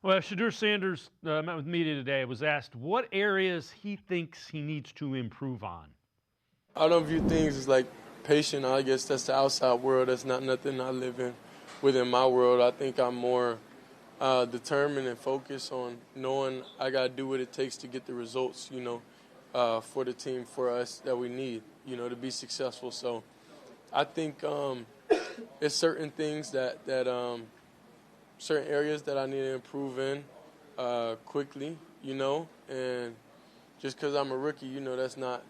Well, Shedeur Sanders met with media today. Was asked what areas he thinks he needs to improve on. I don't view things as like patient. I guess that's the outside world. That's not nothing I live in. Within my world, I think I'm more determined and focused on knowing I got to do what it takes to get the results, for the team, for us that we need, to be successful. So I think it's certain things that certain areas that I need to improve in quickly, and just because I'm a rookie, that's not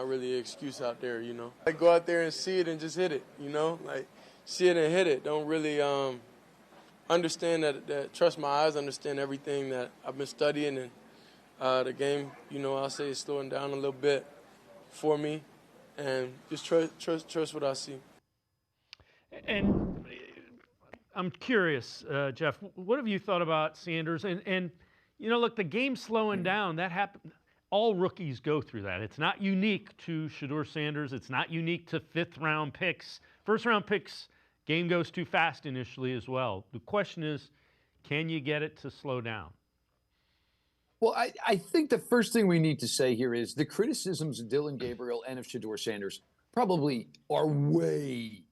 really an excuse out there, Like go out there and see it and just hit it, like see it and hit it. Don't really understand that trust my eyes, understand everything that I've been studying, and the game, I'll say is slowing down a little bit for me, and just trust what I see. And I'm curious, Jeff, what have you thought about Sanders? And look, the game's slowing down. That happened. All rookies go through that. It's not unique to Shedeur Sanders. It's not unique to fifth-round picks. First-round picks, game goes too fast initially as well. The question is, can you get it to slow down? Well, I think the first thing we need to say here is the criticisms of Dillon Gabriel and of Shedeur Sanders probably are way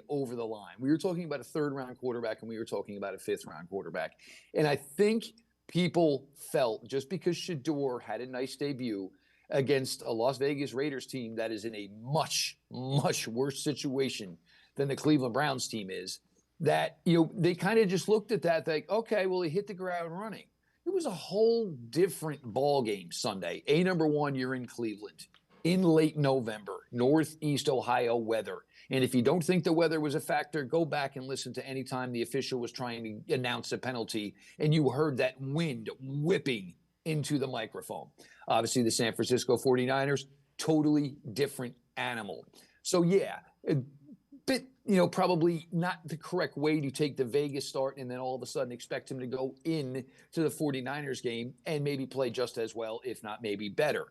over the line. We were talking about a third-round quarterback, and we were talking about a fifth-round quarterback. And I think people felt just because Shedeur had a nice debut against a Las Vegas Raiders team that is in a much worse situation than the Cleveland Browns team is, that they kind of just looked at that like, okay, well, he hit the ground running. It was a whole different ball game Sunday. Number one, you're in Cleveland in late November, Northeast Ohio weather. And if you don't think the weather was a factor, go back and listen to any time the official was trying to announce a penalty and you heard that wind whipping into the microphone. Obviously, the San Francisco 49ers, totally different animal. So, yeah, a bit, probably not the correct way to take the Vegas start and then all of a sudden expect him to go in to the 49ers game and maybe play just as well, if not maybe better.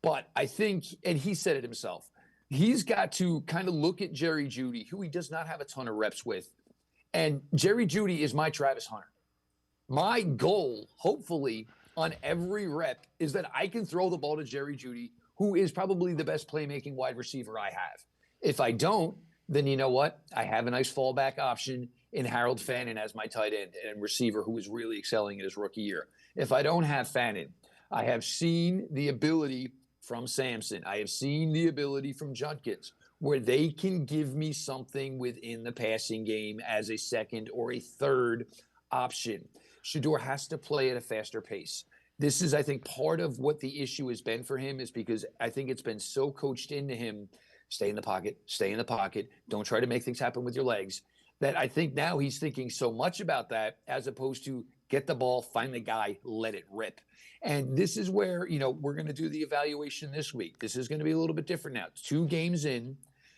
But I think, and he said it himself, he's got to kind of look at Jerry Jeudy, who he does not have a ton of reps with. And Jerry Jeudy is my Travis Hunter. My goal, hopefully, on every rep is that I can throw the ball to Jerry Jeudy, who is probably the best playmaking wide receiver I have. If I don't, then you know what? I have a nice fallback option in Harold Fannin as my tight end and receiver who is really excelling in his rookie year. If I don't have Fannin, I have seen the ability from Sampson. I have seen the ability from Judkins where they can give me something within the passing game as a second or a third option. Shedeur has to play at a faster pace. This is, I think, part of what the issue has been for him is because I think it's been so coached into him, stay in the pocket, don't try to make things happen with your legs, that I think now he's thinking so much about that as opposed to get the ball, find the guy, let it rip. And this is where, we're going to do the evaluation this week. This is going to be a little bit different now. 2 games in,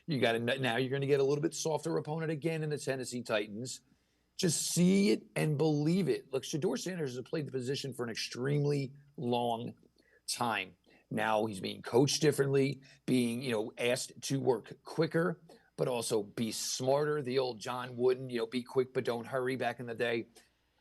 now you're going to get a little bit softer opponent again in the Tennessee Titans. Just see it and believe it. Look, Shedeur Sanders has played the position for an extremely long time. Now he's being coached differently, being, asked to work quicker, but also be smarter. The old John Wooden, be quick but don't hurry back in the day.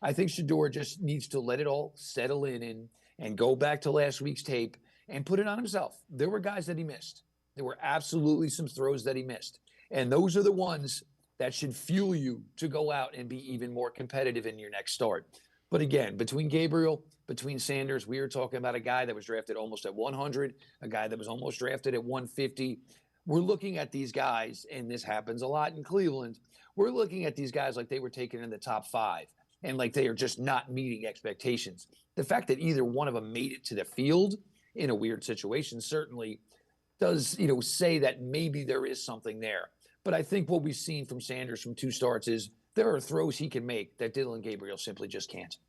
I think Shedeur just needs to let it all settle in and go back to last week's tape and put it on himself. There were guys that he missed. There were absolutely some throws that he missed. And those are the ones that should fuel you to go out and be even more competitive in your next start. But again, between Gabriel, between Sanders, we were talking about a guy that was drafted almost at 100, a guy that was almost drafted at 150. We're looking at these guys, and this happens a lot in Cleveland. We're looking at these guys like they were taken in the top 5 and like they are just not meeting expectations. The fact that either one of them made it to the field in a weird situation certainly does, say that maybe there is something there. But I think what we've seen from Sanders from 2 starts is there are throws he can make that Dillon Gabriel simply just can't.